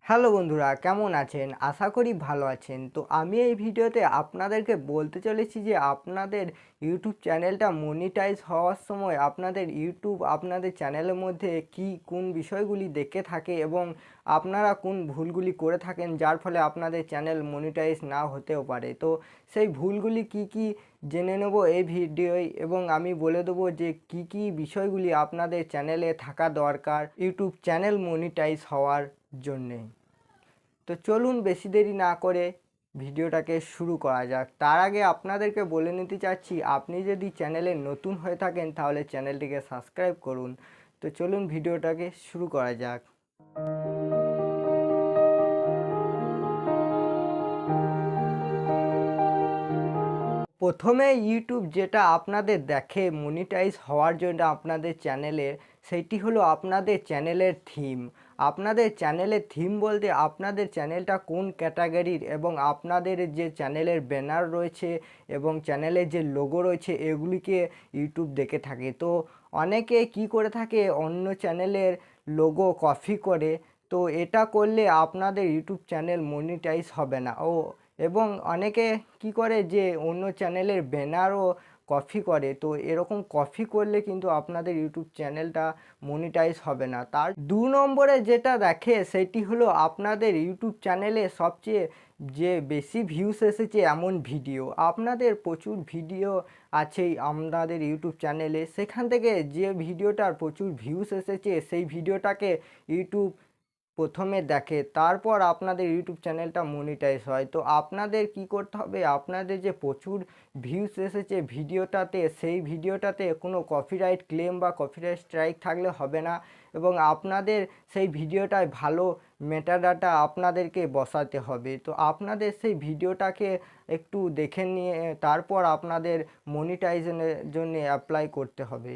Hello বন্ধুরা, কেমন আছেন? আশা করি ভালো আছেন। তো আমি এই ভিডিওতে আপনাদেরকে বলতে চলেছি যে আপনাদের ইউটিউব চ্যানেলটা মনিটাইজ হওয়ার সময় আপনাদের ইউটিউব আপনাদের চ্যানেলের মধ্যে কোন বিষয়গুলি দেখে থাকে এবং আপনারা কোন ভুলগুলি করে থাকেন যার ফলে আপনাদের চ্যানেল মনিটাইজ না হতেও পারে। তো সেই ভুলগুলি কি জেনে নেব এই ভিডিওয় এবং আমি বলে দেবো যে কি বিষয়গুলি আপনাদের চ্যানেলে থাকা দরকার ইউটিউব চ্যানেল মনিটাইজ হওয়ার জন্যে। তো চলুন বেশি দেরি না করে ভিডিওটাকে শুরু করা যাক। তার আগে আপনাদেরকে বলে নিতে চাচ্ছি, আপনি যদি চ্যানেলে নতুন হয়ে থাকেন তাহলে চ্যানেলটিকে সাবস্ক্রাইব করুন। তো চলুন ভিডিওটাকে শুরু করা যাক। প্রথমে ইউটিউব যেটা আপনাদের দেখে মনিটাইজ হওয়ার জন্য আপনাদের চ্যানেলের, সেইটি হলো আপনাদের চ্যানেলের থিম। আপনাদের চ্যানেলের থিম বলতে আপনাদের চ্যানেলটা কোন ক্যাটাগরির এবং আপনাদের যে চ্যানেলের ব্যানার রয়েছে এবং চ্যানেলের যে লোগো রয়েছে এগুলিকে ইউটিউব দেখে থাকে। তো অনেকে কি করে থাকে, অন্য চ্যানেলের লোগো কপি করে। তো এটা করলে আপনাদের ইউটিউব চ্যানেল মনিটাইজ হবে না। এবং অনেকে কি করে যে অন্য চ্যানেলের ব্যানারও কপি করে। তো এরকম কপি করলে কিন্তু আপনাদের ইউটিউব চ্যানেলটা মনিটাইজ হবে না। তার 2 নম্বরে যেটা দেখে সেটি হলো আপনাদের ইউটিউব চ্যানেলে সবচেয়ে যে বেশি ভিউস এসেছে এমন ভিডিও। আপনাদের প্রচুর ভিডিও আছেই আপনাদের ইউটিউব চ্যানেলে, সেখান থেকে যে ভিডিওটার প্রচুর ভিউস এসেছে সেই ভিডিওটাকে ইউটিউব প্রথমে দেখে, তারপর আপনাদের ইউটিউব চ্যানেলটা মনিটাইজ হয়। তো আপনাদের কি করতে হবে, আপনাদের যে প্রচুর ভিউস এসেছে ভিডিওটাতে, সেই ভিডিওটাতে কোনো কপিরাইট ক্লেম বা কপিরাইট স্ট্রাইক থাকলে হবে না এবং আপনাদের সেই ভিডিওটায় ভালো মেটাডাটা আপনাদেরকে বসাতে হবে। তো আপনাদের সেই ভিডিওটাকে একটু দেখে নিয়ে তারপর আপনাদের মনিটাইজেশনের জন্য অ্যাপ্লাই করতে হবে।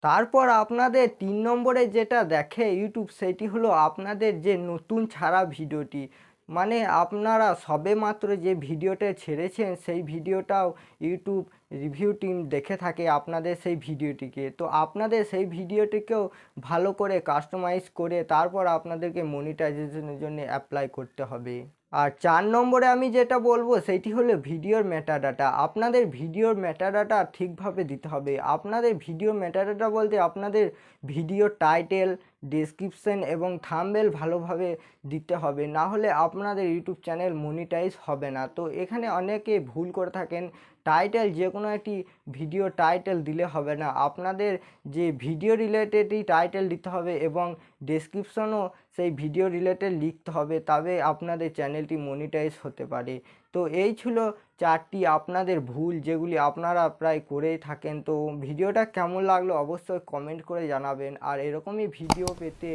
তারপর আপনাদের 3 নম্বরে যেটা দেখে ইউটিউব সেটি হলো আপনাদের যে নতুন ছাড়া ভিডিওটি, মানে আপনারা সবেমাত্র যে ভিডিওটা ছেড়েছেন সেই ভিডিওটাও ইউটিউব রিভিউ টিম দেখে থাকে আপনাদের সেই ভিডিওটিকে। তো আপনাদের সেই ভিডিওটিকেও ভালো করে কাস্টমাইজ করে তারপর আপনাদেরকে মনিটাইজেশনের জন্য অ্যাপ্লাই করতে হবে। আর 4 নম্বরে আমি যেটা বলবো সেইটি হলো ভিডিওর মেটাডাটা। আপনাদের ভিডিওর মেটাডাটা ঠিকভাবে দিতে হবে। আপনাদের ভিডিওর মেটাডাটা বলতে আপনাদের ভিডিও টাইটেল, ডেসক্রিপশন এবং থাম্বনেল ভালোভাবে দিতে হবে, না হলে আপনাদের ইউটিউব চ্যানেল মনিটাইজ হবে না। তো এখানে অনেকে ভুল করে থাকেন, টাইটেল যে কোনো একটি ভিডিও টাইটেল দিলে হবে না, আপনাদের যে ভিডিও রিলেটেডই টাইটেল দিতে হবে এবং ডেসক্রিপশনও সেই ভিডিও রিলেটেড লিখতে হবে, তবে আপনাদের চ্যানেলটি মনিটাইজ হতে পারে। তো এই ছিল 4টি আপনাদের ভুল যেগুলি আপনারা প্রায় করেই থাকেন। তো ভিডিওটা কেমন লাগলো অবশ্যই কমেন্ট করে জানাবেন আর এরকমই ভিডিও পেতে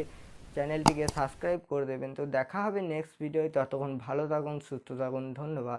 চ্যানেলটিকে সাবস্ক্রাইব করে দেবেন। তো দেখা হবে নেক্সট ভিডিওয়, ততক্ষণ ভালো থাকুন, সুস্থ থাকুন, ধন্যবাদ।